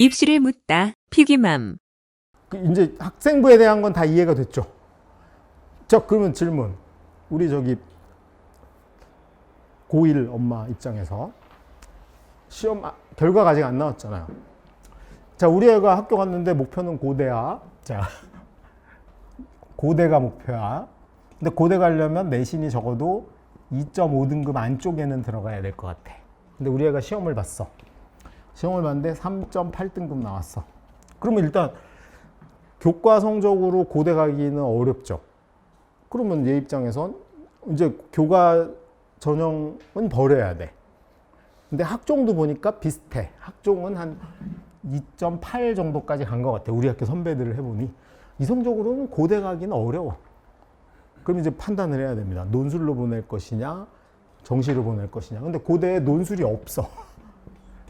입시를 묻다. 피기맘. 이제 학생부에 대한 건 다 이해가 됐죠? 자, 그러면 질문. 우리 저기 고1 엄마 입장에서 시험 결과가 아직 안 나왔잖아요. 자, 우리 애가 학교 갔는데 목표는 고대야. 자, 고대가 목표야. 근데 고대 가려면 내신이 적어도 2.5등급 안쪽에는 들어가야 될 것 같아. 근데 우리 애가 시험을 봤어. 시험을 봤는데 3.8등급 나왔어. 그러면 일단 교과 성적으로 고대 가기는 어렵죠. 그러면 얘 입장에선 이제 교과 전형은 버려야 돼. 근데 학종도 보니까 비슷해. 학종은 한 2.8 정도까지 간 것 같아. 우리 학교 선배들을 해보니. 이성적으로는 고대 가기는 어려워. 그럼 이제 판단을 해야 됩니다. 논술로 보낼 것이냐, 정시로 보낼 것이냐. 근데 고대에 논술이 없어.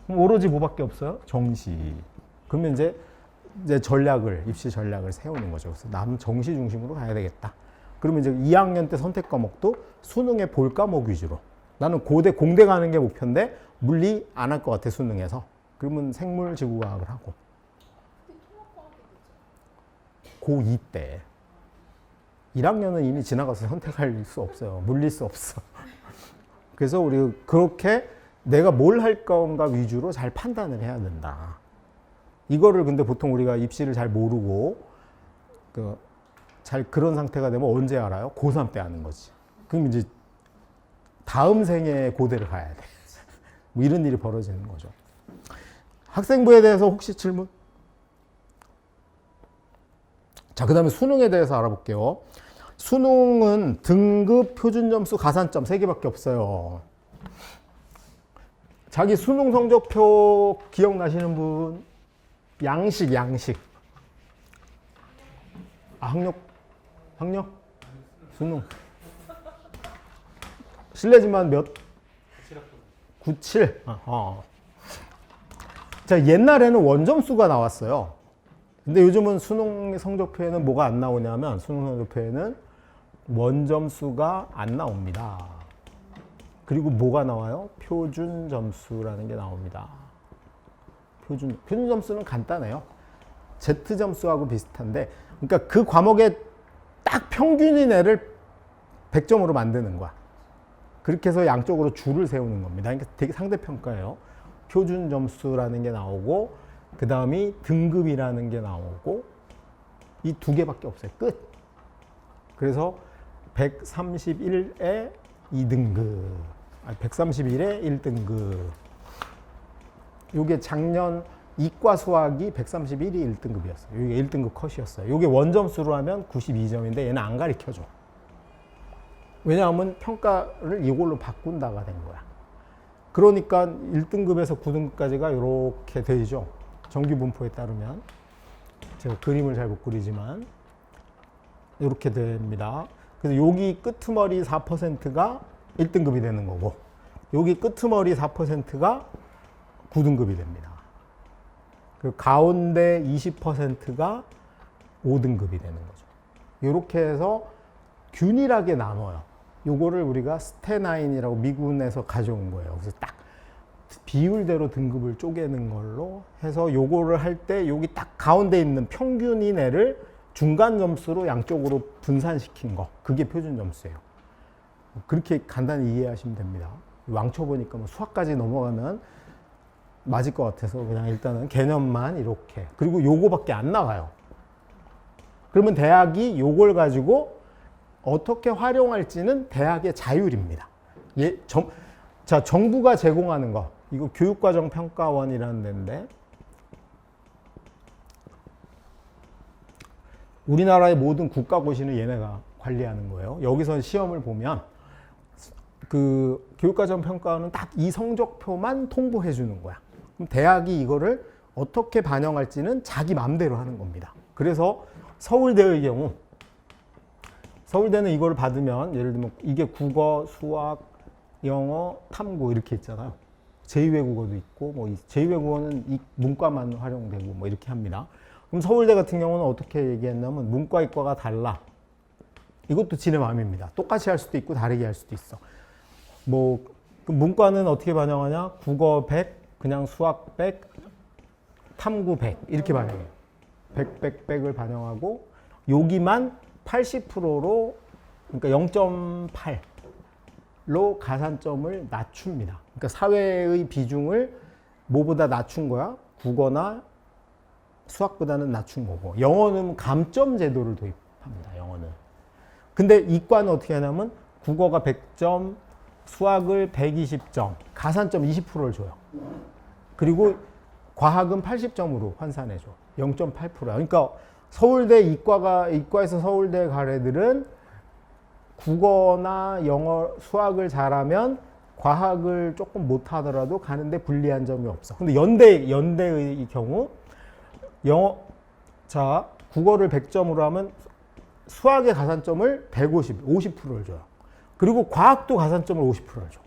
그럼 오로지 뭐밖에 없어요? 정시. 그러면 이제 전략을, 입시 전략을 세우는 거죠. 그래서 나는 정시 중심으로 가야 되겠다. 그러면 이제 2학년 때 선택 과목도 수능에 볼 과목 위주로. 나는 고대, 공대 가는 게 목표인데 물리 안 할 것 같아, 수능에서. 그러면 생물, 지구과학을 하고. 고2 때. 1학년은 이미 지나가서 선택할 수 없어요. 물릴 수 없어. 그래서 우리 그렇게 내가 뭘 할 건가 위주로 잘 판단을 해야 된다. 이거를 근데 보통 우리가 입시를 잘 모르고 잘 그런 상태가 되면 언제 알아요? 고3 때 아는 거지. 그럼 이제 다음 생에 고대를 가야 돼. 뭐 이런 일이 벌어지는 거죠. 학생부에 대해서 혹시 질문? 자, 그 다음에 수능에 대해서 알아볼게요. 수능은 등급, 표준점수, 가산점 3개밖에 없어요. 자기 수능 성적표 기억나시는 분? 양식. 아, 학력? 수능. 실례지만 몇? 97. 자, 옛날에는 원점수가 나왔어요. 근데 요즘은 수능 성적표에는 뭐가 안 나오냐면, 수능 성적표에는 원점수가 안 나옵니다. 그리고 뭐가 나와요? 표준 점수라는 게 나옵니다. 표준 점수는 간단해요. Z 점수하고 비슷한데, 그러니까 그 과목의 딱 평균인 애를 100점으로 만드는 거야. 그렇게 해서 양쪽으로 줄을 세우는 겁니다. 그러니까 되게 상대평가예요. 표준 점수라는 게 나오고, 그 다음이 등급이라는 게 나오고, 이 2개밖에 없어요. 끝. 그래서 131에 2등급, 131에 1등급. 요게 작년 이과 수학이 131이 1등급이었어요. 요게 1등급 컷이었어요. 요게 원점수로 하면 92점인데 얘는 안 가르쳐줘. 왜냐하면 평가를 이걸로 바꾼다가 된 거야. 그러니까 1등급에서 9등급까지가 이렇게 되죠. 정규 분포에 따르면. 제가 그림을 잘 못 그리지만 이렇게 됩니다. 그래서 여기 끄트머리 4%가 1등급이 되는 거고, 여기 끄트머리 4%가 9등급이 됩니다. 그 가운데 20%가 5등급이 되는 거죠. 이렇게 해서 균일하게 나눠요. 요거를 우리가 스테나인이라고 미군에서 가져온 거예요. 그래서 딱 비율대로 등급을 쪼개는 걸로 해서 요거를 할 때 여기 딱 가운데 있는 평균인 애를 중간 점수로 양쪽으로 분산시킨 거. 그게 표준 점수예요. 그렇게 간단히 이해하시면 됩니다. 왕초 보니까 뭐 수학까지 넘어가면 맞을 것 같아서 그냥 일단은 개념만 이렇게. 그리고 요거밖에 안 나와요. 그러면 대학이 요걸 가지고 어떻게 활용할지는 대학의 자율입니다. 자, 정부가 제공하는 거. 이거 교육과정평가원이라는 데인데, 우리나라의 모든 국가고시는 얘네가 관리하는 거예요. 여기서 시험을 보면 그 교육과정평가원은 딱 이 성적표만 통보해 주는 거야. 그럼 대학이 이거를 어떻게 반영할지는 자기 맘대로 하는 겁니다. 그래서 서울대의 경우, 서울대는 이거를 받으면 예를 들면 이게 국어, 수학, 영어, 탐구 이렇게 있잖아요. 제2외국어도 있고, 뭐 제2외국어는 이 문과만 활용되고 뭐 이렇게 합니다. 그럼 서울대 같은 경우는 어떻게 얘기했냐면 문과, 이과가 달라. 이것도 지네 마음입니다. 똑같이 할 수도 있고 다르게 할 수도 있어. 뭐 문과는 어떻게 반영하냐? 국어 100, 그냥 수학 100, 탐구 100 이렇게 반영해요. 100을 반영하고 여기만 80%로 그러니까 0.8로 가산점을 낮춥니다. 그러니까 사회의 비중을 뭐보다 낮춘 거야? 국어나 수학보다는 낮춘 거고 영어는 감점 제도를 도입합니다. 영어는. 근데 이과는 어떻게 하냐면 국어가 100점, 수학을 120점, 가산점 20%를 줘요. 그리고 과학은 80점으로 환산해줘. 0.8%. 그러니까 서울대 이과에서 서울대 갈 애들은 국어나 영어, 수학을 잘하면 과학을 조금 못하더라도 가는데 불리한 점이 없어. 근데 연대의 경우 국어를 100점으로 하면 수학의 가산점을 50%를 줘요. 그리고 과학도 가산점을 50%를 줘.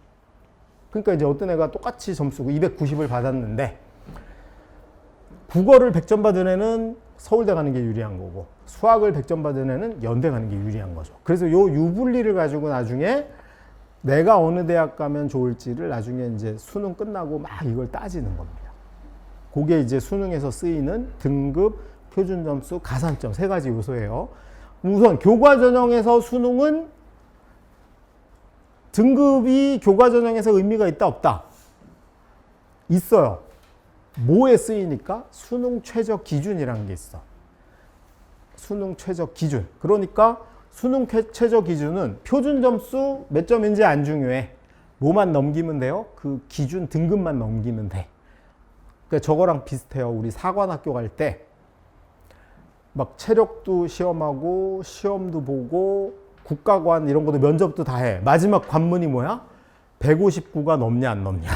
그러니까 이제 어떤 애가 똑같이 점수고 290을 받았는데 국어를 100점 받은 애는 서울대 가는 게 유리한 거고 수학을 100점 받은 애는 연대 가는 게 유리한 거죠. 그래서 요 유불리를 가지고 나중에 내가 어느 대학 가면 좋을지를 나중에 이제 수능 끝나고 막 이걸 따지는 겁니다. 그게 이제 수능에서 쓰이는 등급, 표준 점수, 가산점 세 가지 요소예요. 우선 교과 전형에서 수능은 등급이 교과 전형에서 의미가 있다 없다? 있어요. 뭐에 쓰이니까? 수능 최저 기준이라는 게 있어. 수능 최저 기준. 그러니까 수능 최저 기준은 표준 점수 몇 점인지 안 중요해. 뭐만 넘기면 돼요? 그 기준 등급만 넘기면 돼. 그러니까 저거랑 비슷해요. 우리 사관학교 갈 때 막 체력도 시험하고 시험도 보고 국가관 이런 것도 면접도 다 해. 마지막 관문이 뭐야? 159가 넘냐 안 넘냐.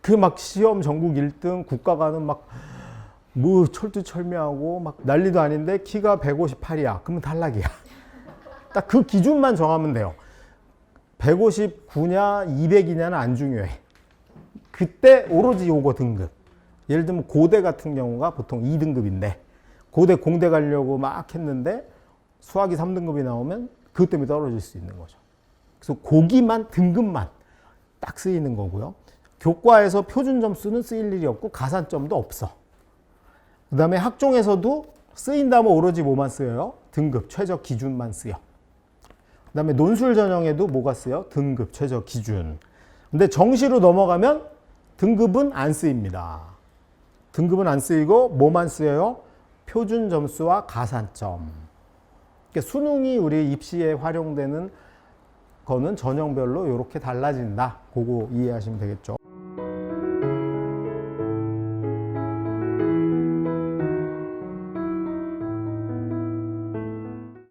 그 막 시험 전국 1등 국가관은 막 뭐 철두철미하고 막 난리도 아닌데 키가 158이야. 그러면 탈락이야. 딱 그 기준만 정하면 돼요. 159냐 200이냐는 안 중요해. 그때 오로지 요거 등급. 예를 들면 고대 같은 경우가 보통 2등급인데 고대 공대 가려고 막 했는데 수학이 3등급이 나오면 그것 때문에 떨어질 수 있는 거죠. 그래서 고기만 등급만 딱 쓰이는 거고요. 교과에서 표준 점수는 쓰일 일이 없고 가산점도 없어. 그 다음에 학종에서도 쓰인다면 오로지 뭐만 쓰여요? 등급, 최저 기준만 쓰여. 그 다음에 논술 전형에도 뭐가 쓰여? 등급, 최저 기준. 근데 정시로 넘어가면 등급은 안 쓰입니다. 등급은 안 쓰이고 뭐만 쓰여요? 표준 점수와 가산점. 그러니까 수능이 우리 입시에 활용되는 거는 전형별로 이렇게 달라진다. 그거 이해하시면 되겠죠.